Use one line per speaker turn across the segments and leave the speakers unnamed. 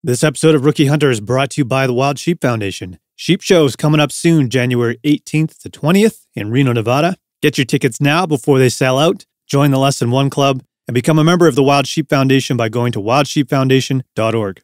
This episode of Rookie Hunter is brought to you by the Wild Sheep Foundation. Sheep Show is coming up soon, January 18th to 20th in Reno, Nevada. Get your tickets now before they sell out. Join the Less Than One Club and become a member of the Wild Sheep Foundation by going to wildsheepfoundation.org.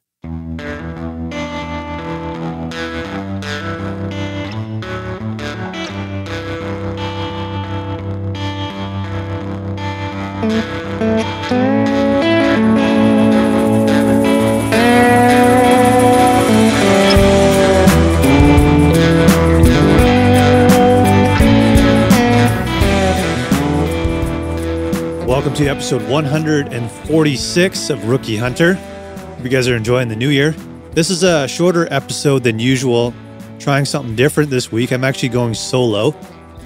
Welcome to episode 146 of Rookie Hunter. Hope you guys are enjoying the new year. This is a shorter episode than usual, trying something different this week. I'm actually going solo.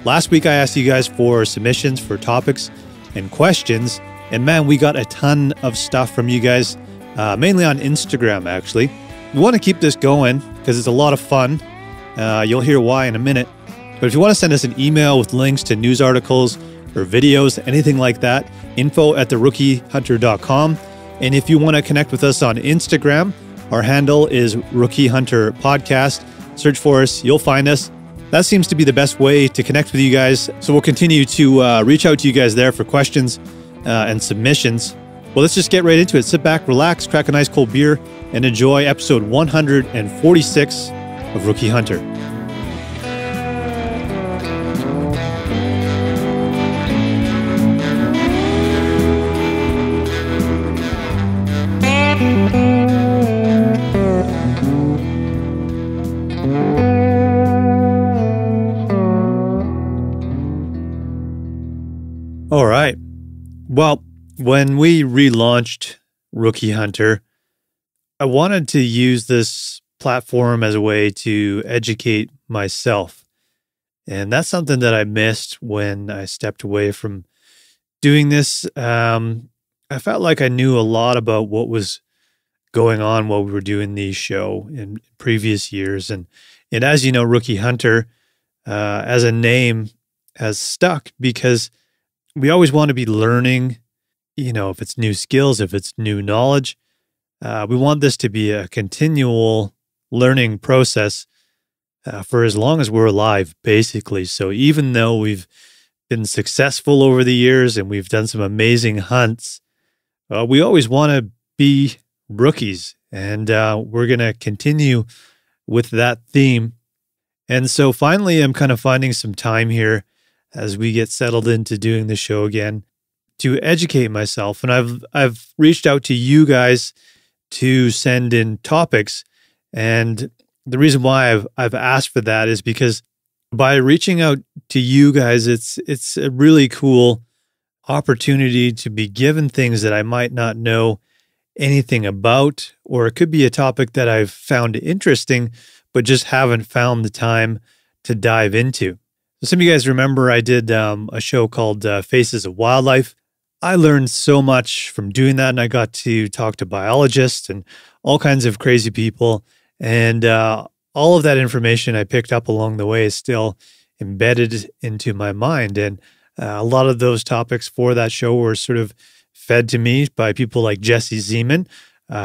Last week I asked you guys for submissions for topics and questions, and man, we got a ton of stuff from you guys, mainly on Instagram actually. We want to keep this going because it's a lot of fun. You'll hear why in a minute. But if you want to send us an email with links to news articles or videos, anything like that, info@therookiehunter.com. And if you want to connect with us on Instagram, our handle is Rookie Hunter Podcast. Search for us, you'll find us. That seems to be the best way to connect with you guys. So we'll continue to reach out to you guys there for questions and submissions. Well, let's just get right into it. Sit back, relax, crack a nice cold beer, and enjoy episode 146 of Rookie Hunter. All right. Well, when we relaunched Rookie Hunter, I wanted to use this platform as a way to educate myself. And that's something that I missed when I stepped away from doing this. I felt like I knew a lot about what was going on while we were doing the show in previous years. And as you know, Rookie Hunter, as a name, has stuck because we always want to be learning, if it's new skills, if it's new knowledge. We want this to be a continual learning process for as long as we're alive, basically. So even though we've been successful over the years and we've done some amazing hunts, we always want to be rookies. And we're going to continue with that theme. And so finally, I'm kind of finding some time here as we get settled into doing the show again to educate myself. And I've reached out to you guys to send in topics. And the reason why I've asked for that is because by reaching out to you guys, it's a really cool opportunity to be given things that I might not know anything about, or it could be a topic that I've found interesting, but just haven't found the time to dive into. Some of you guys remember I did a show called Faces of Wildlife. I learned so much from doing that, and I got to talk to biologists and all kinds of crazy people. And all of that information I picked up along the way is still embedded into my mind. And a lot of those topics for that show were sort of fed to me by people like Jesse Zeman.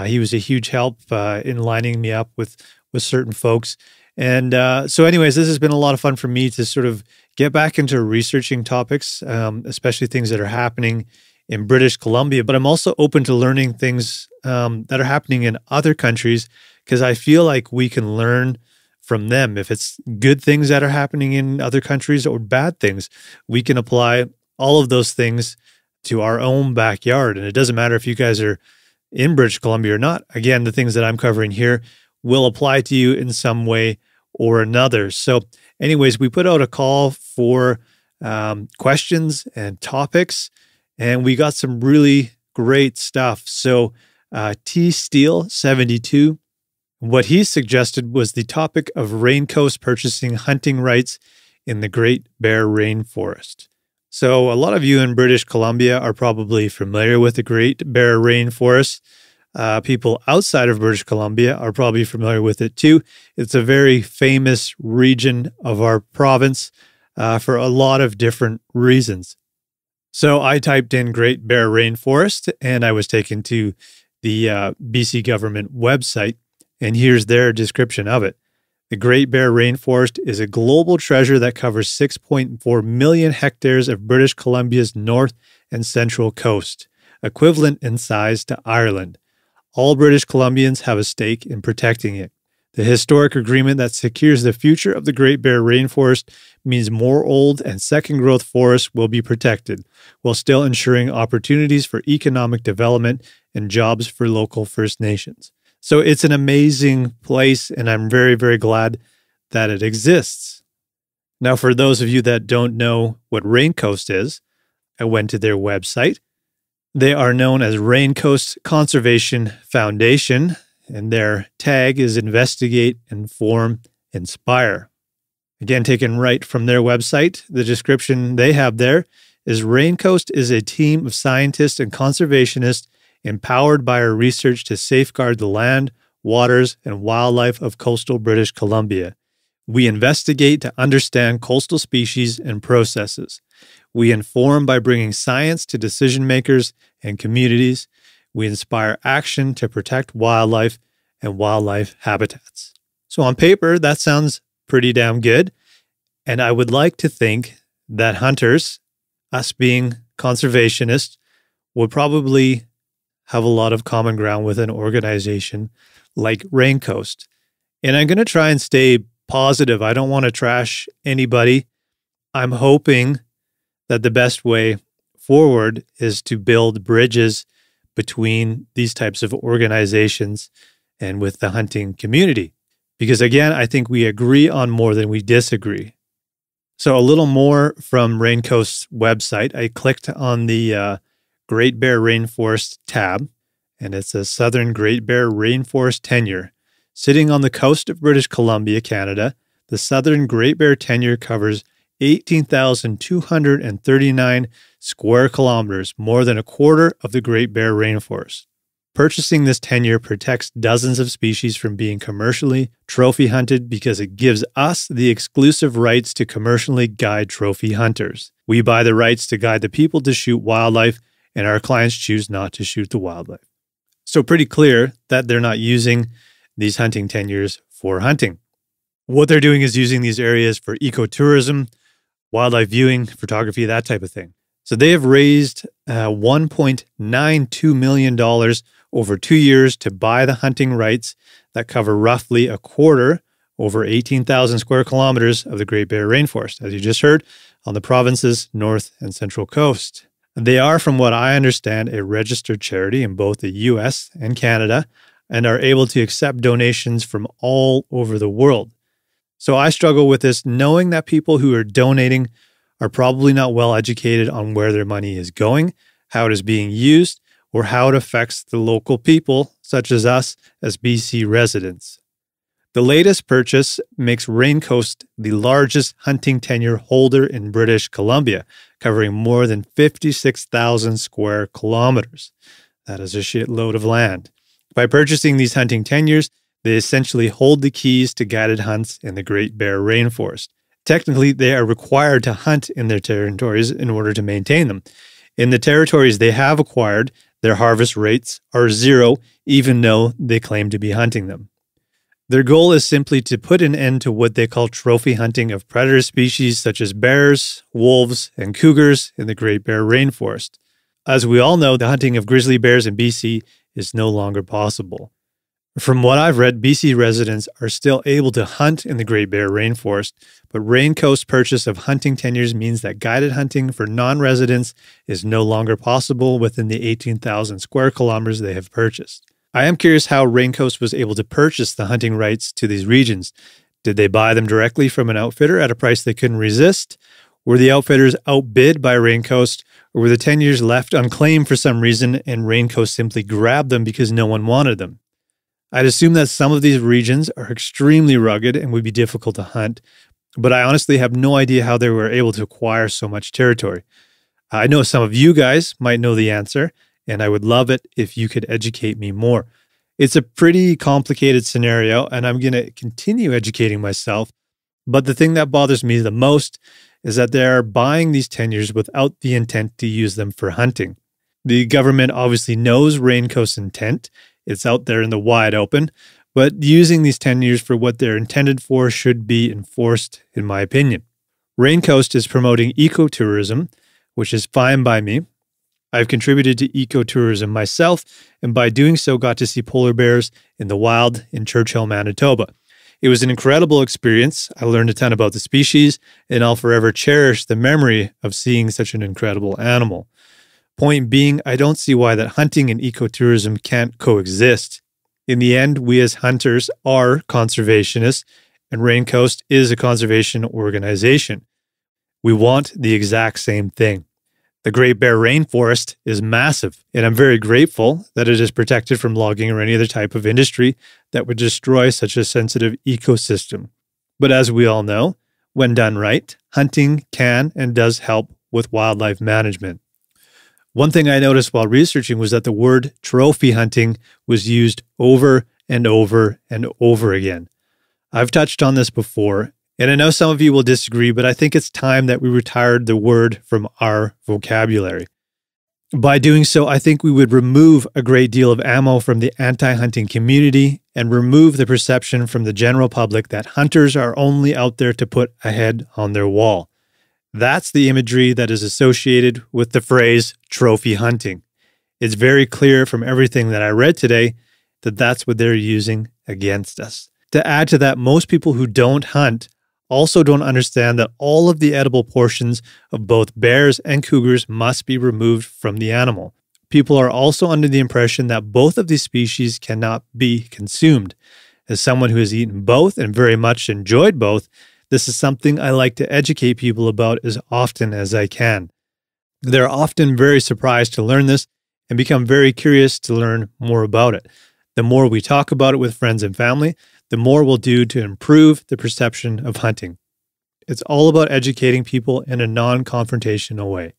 He was a huge help in lining me up with certain folks. And so anyways, this has been a lot of fun for me to sort of get back into researching topics, especially things that are happening in British Columbia. But I'm also open to learning things that are happening in other countries because I feel like we can learn from them. If it's good things that are happening in other countries or bad things, we can apply all of those things to our own backyard. And it doesn't matter if you guys are in British Columbia or not. Again, the things that I'm covering here will apply to you in some way or another. So anyways, we put out a call for questions and topics, and we got some really great stuff. So T Steel 72, what he suggested was the topic of Raincoast purchasing hunting rights in the Great Bear Rainforest. So a lot of you in British Columbia are probably familiar with the Great Bear Rainforest. People outside of British Columbia are probably familiar with it too. It's a very famous region of our province for a lot of different reasons. So I typed in Great Bear Rainforest and I was taken to the BC government website, and here's their description of it. The Great Bear Rainforest is a global treasure that covers 6.4 million hectares of British Columbia's north and central coast, equivalent in size to Ireland. All British Columbians have a stake in protecting it. The historic agreement that secures the future of the Great Bear Rainforest means more old and second-growth forests will be protected, while still ensuring opportunities for economic development and jobs for local First Nations. So it's an amazing place, and I'm very, very glad that it exists. Now, for those of you that don't know what Raincoast is, I went to their website. They are known as Raincoast Conservation Foundation, and their tag is investigate, inform, inspire. Again, taken right from their website, the description they have there is Raincoast is a team of scientists and conservationists empowered by our research to safeguard the land, waters, and wildlife of coastal British Columbia. We investigate to understand coastal species and processes. We inform by bringing science to decision makers and communities. We inspire action to protect wildlife and wildlife habitats. So on paper, that sounds pretty damn good. And I would like to think that hunters, us being conservationists, would probably have a lot of common ground with an organization like Raincoast. And I'm going to try and stay positive. I don't want to trash anybody. I'm hoping that the best way forward is to build bridges between these types of organizations and with the hunting community. Because again, I think we agree on more than we disagree. So a little more from Raincoast's website. I clicked on the Great Bear Rainforest tab, and it's a Southern Great Bear Rainforest tenure. Sitting on the coast of British Columbia, Canada, the Southern Great Bear tenure covers 18,239 square kilometers, more than a quarter of the Great Bear Rainforest. Purchasing this tenure protects dozens of species from being commercially trophy hunted because it gives us the exclusive rights to commercially guide trophy hunters. We buy the rights to guide the people to shoot wildlife, and our clients choose not to shoot the wildlife. So pretty clear that they're not using these hunting tenures for hunting. What they're doing is using these areas for ecotourism, wildlife viewing, photography, that type of thing. So they have raised $1.92 million over 2 years to buy the hunting rights that cover roughly a quarter, over 18,000 square kilometers of the Great Bear Rainforest, as you just heard, on the province's north and central coast. They are, from what I understand, a registered charity in both the US and Canada and are able to accept donations from all over the world. So I struggle with this, knowing that people who are donating are probably not well educated on where their money is going, how it is being used, or how it affects the local people, such as us as BC residents. The latest purchase makes Raincoast the largest hunting tenure holder in British Columbia, covering more than 56,000 square kilometers. That is a shitload of land. By purchasing these hunting tenures, they essentially hold the keys to guided hunts in the Great Bear Rainforest. Technically, they are required to hunt in their territories in order to maintain them. In the territories they have acquired, their harvest rates are zero, even though they claim to be hunting them. Their goal is simply to put an end to what they call trophy hunting of predator species such as bears, wolves, and cougars in the Great Bear Rainforest. As we all know, the hunting of grizzly bears in BC is no longer possible. From what I've read, BC residents are still able to hunt in the Great Bear Rainforest, but Raincoast's purchase of hunting tenures means that guided hunting for non-residents is no longer possible within the 18,000 square kilometers they have purchased. I am curious how Raincoast was able to purchase the hunting rights to these regions. Did they buy them directly from an outfitter at a price they couldn't resist? Were the outfitters outbid by Raincoast, or were the tenures left unclaimed for some reason and Raincoast simply grabbed them because no one wanted them? I'd assume that some of these regions are extremely rugged and would be difficult to hunt, but I honestly have no idea how they were able to acquire so much territory. I know some of you guys might know the answer, and I would love it if you could educate me more. It's a pretty complicated scenario, and I'm going to continue educating myself, but the thing that bothers me the most is that they are buying these tenures without the intent to use them for hunting. The government obviously knows Raincoast's intent. It's out there in the wide open, but using these tenures for what they're intended for should be enforced, in my opinion. Raincoast is promoting ecotourism, which is fine by me. I've contributed to ecotourism myself, and by doing so, got to see polar bears in the wild in Churchill, Manitoba. It was an incredible experience. I learned a ton about the species, and I'll forever cherish the memory of seeing such an incredible animal. Point being, I don't see why that hunting and ecotourism can't coexist. In the end, we as hunters are conservationists, and Raincoast is a conservation organization. We want the exact same thing. The Great Bear Rainforest is massive, and I'm very grateful that it is protected from logging or any other type of industry that would destroy such a sensitive ecosystem. But as we all know, when done right, hunting can and does help with wildlife management. One thing I noticed while researching was that the word trophy hunting was used over and over and over again. I've touched on this before, and I know some of you will disagree, but I think it's time that we retired the word from our vocabulary. By doing so, I think we would remove a great deal of ammo from the anti-hunting community and remove the perception from the general public that hunters are only out there to put a head on their wall. That's the imagery that is associated with the phrase trophy hunting. It's very clear from everything that I read today that that's what they're using against us. To add to that, most people who don't hunt also don't understand that all of the edible portions of both bears and cougars must be removed from the animal. People are also under the impression that both of these species cannot be consumed. As someone who has eaten both and very much enjoyed both, this is something I like to educate people about as often as I can. They're often very surprised to learn this and become very curious to learn more about it. The more we talk about it with friends and family, the more we'll do to improve the perception of hunting. It's all about educating people in a non-confrontational way.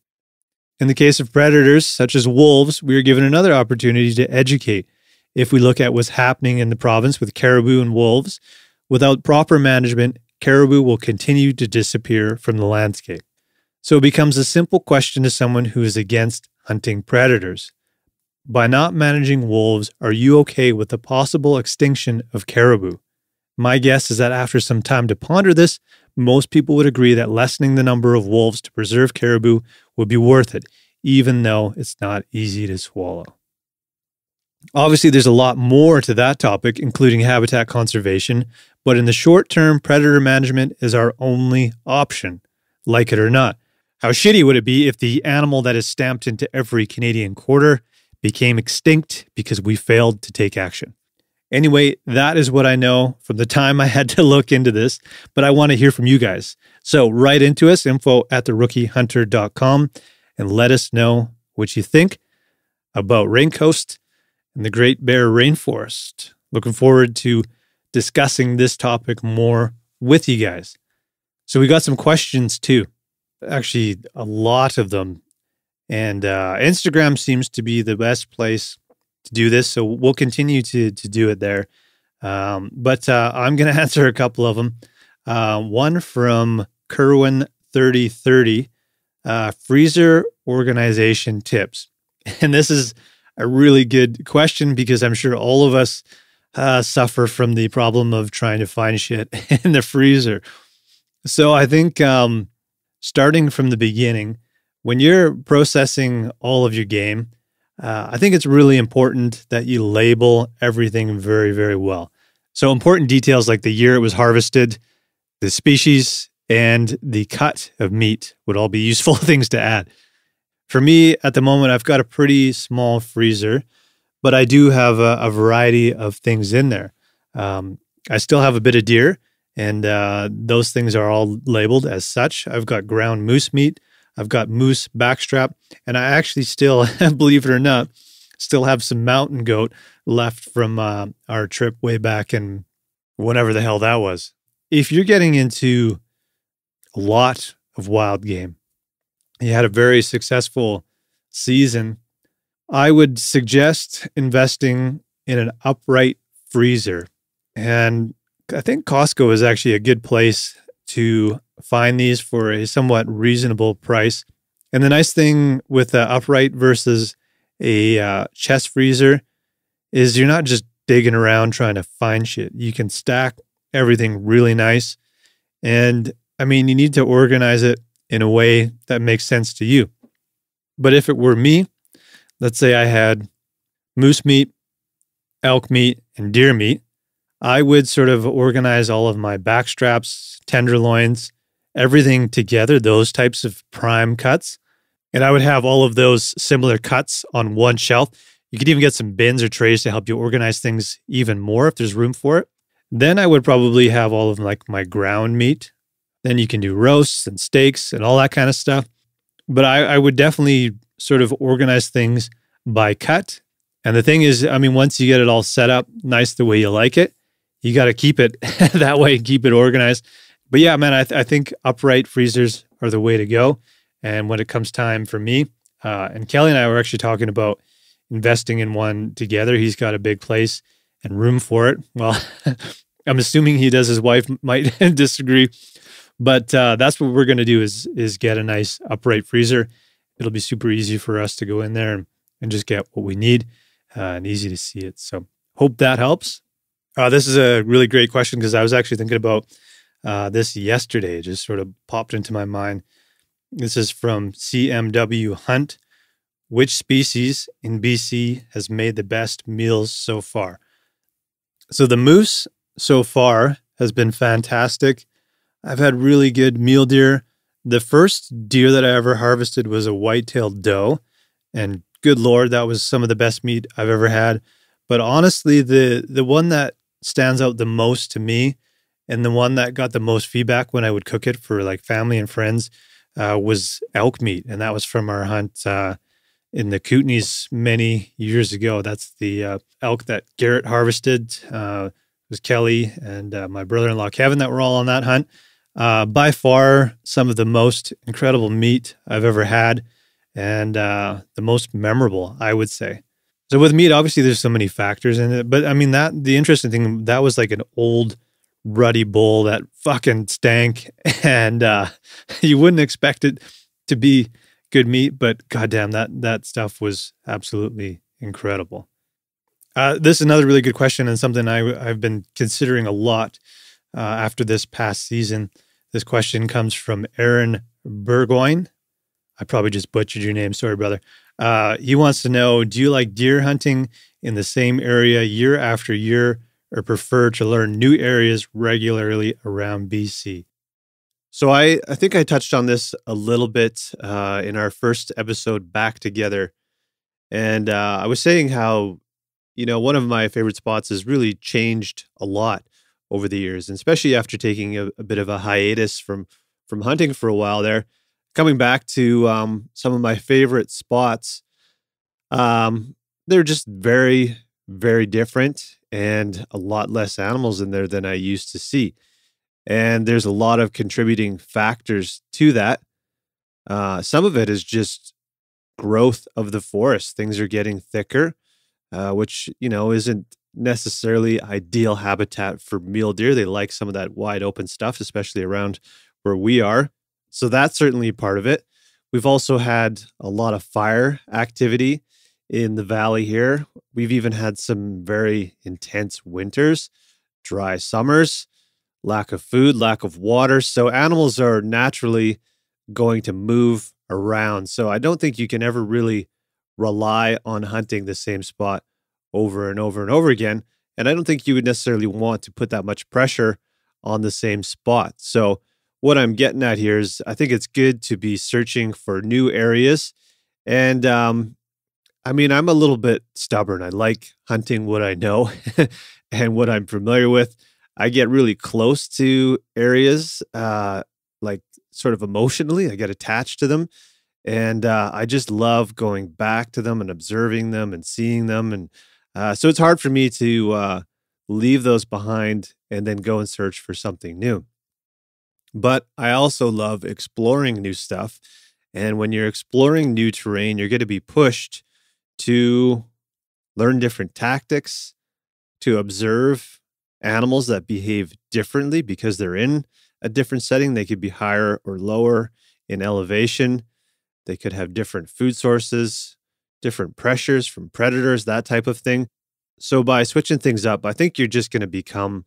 In the case of predators, such as wolves, we are given another opportunity to educate. If we look at what's happening in the province with caribou and wolves, without proper management, caribou will continue to disappear from the landscape. So it becomes a simple question to someone who is against hunting predators. By not managing wolves, are you okay with the possible extinction of caribou? My guess is that after some time to ponder this, most people would agree that lessening the number of wolves to preserve caribou would be worth it, even though it's not easy to swallow. Obviously, there's a lot more to that topic, including habitat conservation, but in the short term, predator management is our only option, like it or not. How shitty would it be if the animal that is stamped into every Canadian quarter became extinct because we failed to take action? Anyway, that is what I know from the time I had to look into this, but I want to hear from you guys. So write into us, info@therookiehunter.com, and let us know what you think about Raincoast and the Great Bear Rainforest. Looking forward to discussing this topic more with you guys. So we got some questions too. Actually, a lot of them. And Instagram seems to be the best place to do this. So we'll continue to do it there. But I'm going to answer a couple of them. One from Kerwin3030, freezer organization tips. And this is a really good question because I'm sure all of us suffer from the problem of trying to find shit in the freezer. So I think starting from the beginning, when you're processing all of your game, I think it's really important that you label everything very, very well. So important details like the year it was harvested, the species, and the cut of meat would all be useful things to add. For me, at the moment, I've got a pretty small freezer, but I do have a variety of things in there. I still have a bit of deer, and those things are all labeled as such. I've got ground moose meat. I've got moose backstrap, and I actually still, believe it or not, still have some mountain goat left from our trip way back in whenever the hell that was. If you're getting into a lot of wild game, you had a very successful season, I would suggest investing in an upright freezer. And I think Costco is actually a good place to find these for a somewhat reasonable price. And the nice thing with the upright versus a chest freezer is you're not just digging around trying to find shit. You can stack everything really nice. And I mean, you need to organize it in a way that makes sense to you. But if it were me, let's say I had moose meat, elk meat, and deer meat, I would sort of organize all of my back straps, tenderloins, everything together, those types of prime cuts. And I would have all of those similar cuts on one shelf. You could even get some bins or trays to help you organize things even more if there's room for it. Then I would probably have all of like my ground meat. Then you can do roasts and steaks and all that kind of stuff. But I would definitely sort of organize things by cut. And the thing is, I mean, once you get it all set up nice the way you like it, you got to keep it that way and keep it organized. But yeah, man, I think upright freezers are the way to go. And when it comes time for me, and Kelly and I were actually talking about investing in one together. He's got a big place and room for it. Well, I'm assuming he does. His wife might disagree, but that's what we're going to do is get a nice upright freezer. It'll be super easy for us to go in there and just get what we need and easy to see it. So hope that helps. This is a really great question because I was actually thinking about this yesterday. It just sort of popped into my mind. This is from CMW Hunt. Which species in BC has made the best meals so far? So the moose so far has been fantastic. I've had really good mule deer. The first deer that I ever harvested was a white-tailed doe. And good Lord, that was some of the best meat I've ever had. But honestly, the one that stands out the most to me and the one that got the most feedback when I would cook it for like family and friends was elk meat. And that was from our hunt in the Kootenays many years ago. That's the elk that Garrett harvested. It was Kelly and my brother-in-law Kevin that were all on that hunt. By far, some of the most incredible meat I've ever had and the most memorable, I would say. So with meat, obviously there's so many factors in it, but I mean, the interesting thing, that was like an old ruddy bull that fucking stank and you wouldn't expect it to be good meat, but goddamn, that stuff was absolutely incredible. This is another really good question and something I've been considering a lot after this past season. This question comes from Aaron Burgoyne. I probably just butchered your name. Sorry, brother. He wants to know, do you like deer hunting in the same area year after year or prefer to learn new areas regularly around BC? So I think I touched on this a little bit in our first episode back together. And I was saying how, one of my favorite spots has really changed a lot over the years, and especially after taking a bit of a hiatus from hunting for a while there, coming back to some of my favorite spots. They're just very, very different and a lot less animals in there than I used to see. And there's a lot of contributing factors to that. Some of it is just growth of the forest. Things are getting thicker, which, isn't necessarily ideal habitat for mule deer. They like some of that wide open stuff, especially around where we are. So that's certainly part of it. We've also had a lot of fire activity in the valley here. We've even had some very intense winters, dry summers, lack of food, lack of water. So animals are naturally going to move around. So I don't think you can ever really rely on hunting the same spot over and over and over again. And I don't think you would necessarily want to put that much pressure on the same spot. So what I'm getting at here is I think it's good to be searching for new areas. And I mean, I'm a little bit stubborn. I like hunting what I know and what I'm familiar with. I get really close to areas, like sort of emotionally. I get attached to them. And I just love going back to them and observing them and seeing them. And so it's hard for me to leave those behind and then go and search for something new. But I also love exploring new stuff. And when you're exploring new terrain, you're going to be pushed to learn different tactics, to observe animals that behave differently because they're in a different setting. They could be higher or lower in elevation. They could have different food sources,
different pressures from predators, that type of thing. So by switching things up, I think you're just going to become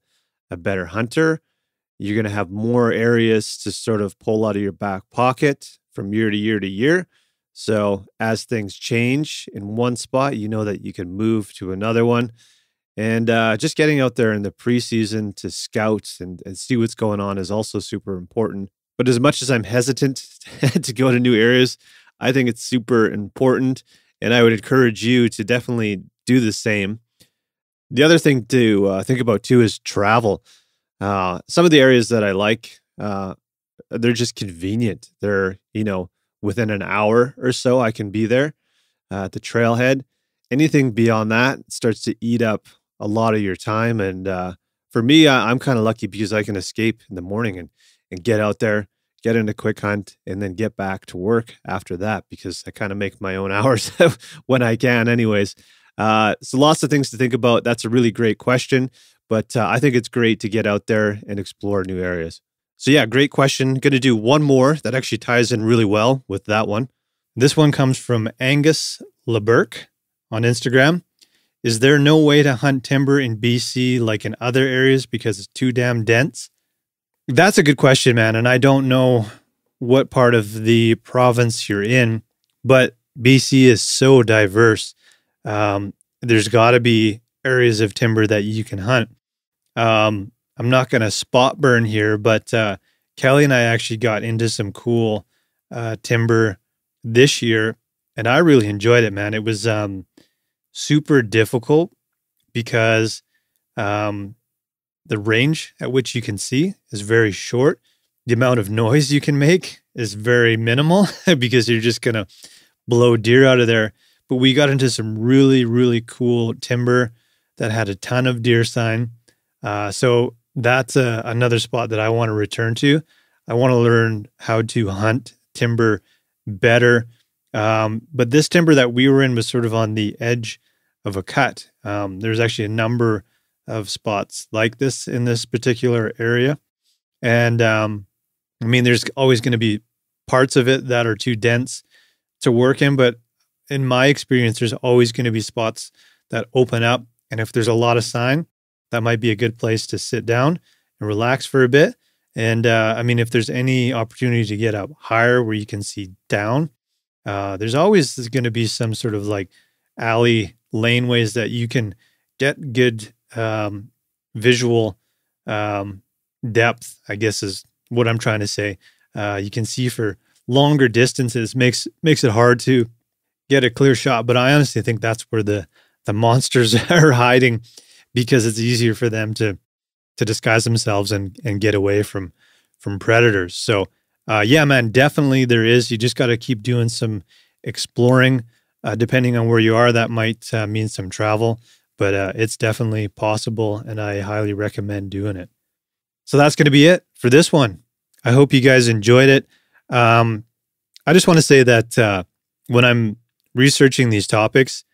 a better hunter. You're going to have more areas to sort of pull out of your back pocket from year to year to year. So as things change in one spot, you know that you can move to another one. And just getting out there in the preseason to scout and see what's going on is also super important. But as much as I'm hesitant to go to new areas, I think it's super important. And I would encourage you to definitely do the same. The other thing to think about too is travel. Some of the areas that I like, they're just convenient. They're, within an hour or so, I can be there at the trailhead. Anything beyond that starts to eat up a lot of your time. And for me, I'm kind of lucky because I can escape in the morning and get out there, get in a quick hunt, and then get back to work after that because I kind of make my own hours when I can anyways. So lots of things to think about. That's a really great question, but I think it's great to get out there and explore new areas. So yeah, great question. Going to do one more that actually ties in really well with that one. This one comes from Angus LeBurk on Instagram. Is there no way to hunt timber in BC like in other areas because it's too damn dense? That's a good question, man. And I don't know what part of the province you're in, but BC is so diverse. There's got to be areas of timber that you can hunt. I'm not going to spot burn here, but Kelly and I actually got into some cool timber this year, and I really enjoyed it, man. It was super difficult because the range at which you can see is very short. The amount of noise you can make is very minimal because you're just going to blow deer out of there. But we got into some really, really cool timber that had a ton of deer sign. So that's another spot that I want to return to. I want to learn how to hunt timber better. But this timber that we were in was sort of on the edge of a cut. There's actually a number of spots like this in this particular area. And there's always going to be parts of it that are too dense to work in, but in my experience, there's always going to be spots that open up. And if there's a lot of sign, that might be a good place to sit down and relax for a bit. And if there's any opportunity to get up higher where you can see down, there's always going to be some sort of like alley laneways that you can get good visual depth, I guess is what I'm trying to say. You can see for longer distances, makes it hard to get a clear shot. But I honestly think that's where the monsters are hiding, because it's easier for them to disguise themselves and get away from predators. So yeah, man, definitely there is. You just got to keep doing some exploring. Depending on where you are, that might mean some travel, but it's definitely possible, and I highly recommend doing it. So that's going to be it for this one. I hope you guys enjoyed it. I just want to say that when I'm researching these topics,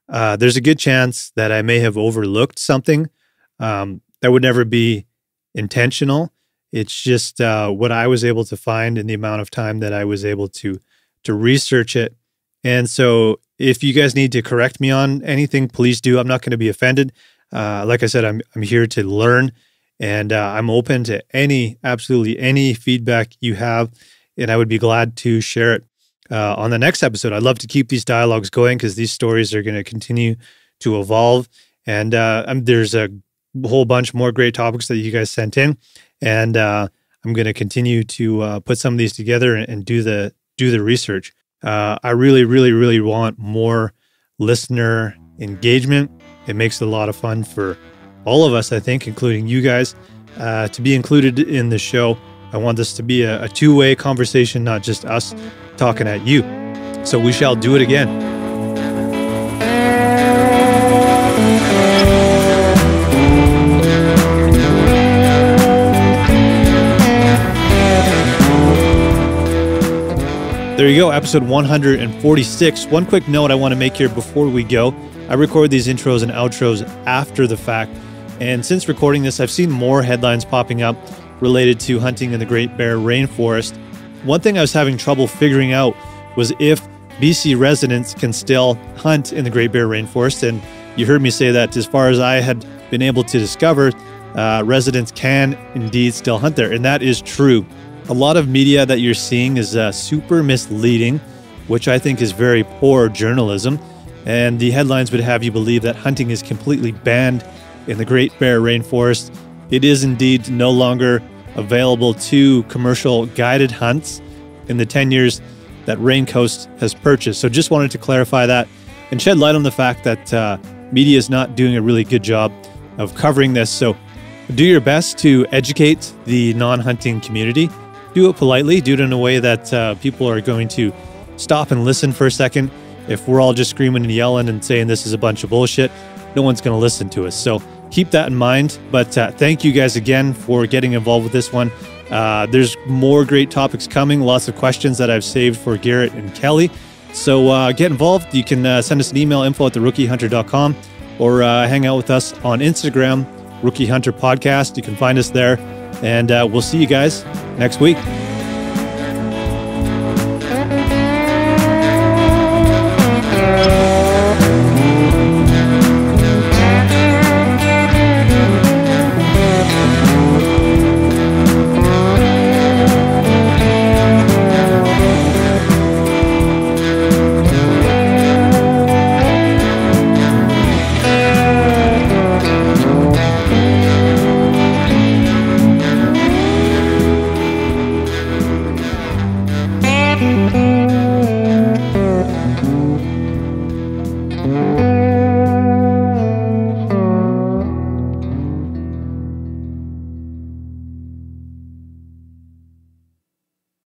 there's a good chance that I may have overlooked something that would never be intentional. It's just what I was able to find in the amount of time that I was able to research it. And so if you guys need to correct me on anything, please do. I'm not going to be offended. Like I said, I'm here to learn, and I'm open to absolutely any feedback you have, and I would be glad to share it on the next episode. I'd love to keep these dialogues going because these stories are going to continue to evolve. And there's a whole bunch more great topics that you guys sent in, and I'm going to continue to put some of these together and do the research. I really, really, really want more listener engagement. It makes it a lot of fun for all of us, I think, including you guys, to be included in the show. I want this to be a two-way conversation, not just us talking at you. So we shall do it again. There you go, episode 146. One quick note I want to make here before we go. I record these intros and outros after the fact, and since recording this, I've seen more headlines popping up related to hunting in the Great Bear Rainforest. One thing I was having trouble figuring out was if
BC residents can still hunt in the Great Bear Rainforest. And you heard me say that as far as I had been able to discover, residents can indeed still hunt there. And that is true. A lot of media that you're seeing is super misleading, which I think is very poor journalism. And the headlines would have you believe that hunting is completely banned in the Great Bear Rainforest. It is indeed no longer available to commercial guided hunts in the tenures that Raincoast has purchased. So just wanted to clarify that and shed light on the fact that media is not doing a really good job of covering this. So do your best to educate the non-hunting community. Do it politely, do it in a way that people are going to stop and listen for a second. If we're all just screaming and yelling and saying this is a bunch of bullshit, no one's going to listen to us. So keep that in mind. But thank you guys again for getting involved with this one. There's more great topics coming, lots of questions that I've saved for Garrett and Kelly. So get involved. You can send us an email, info@therookihunter.com, or hang out with us on Instagram, Rookie Hunter Podcast. You can find us there. And we'll see you guys next week.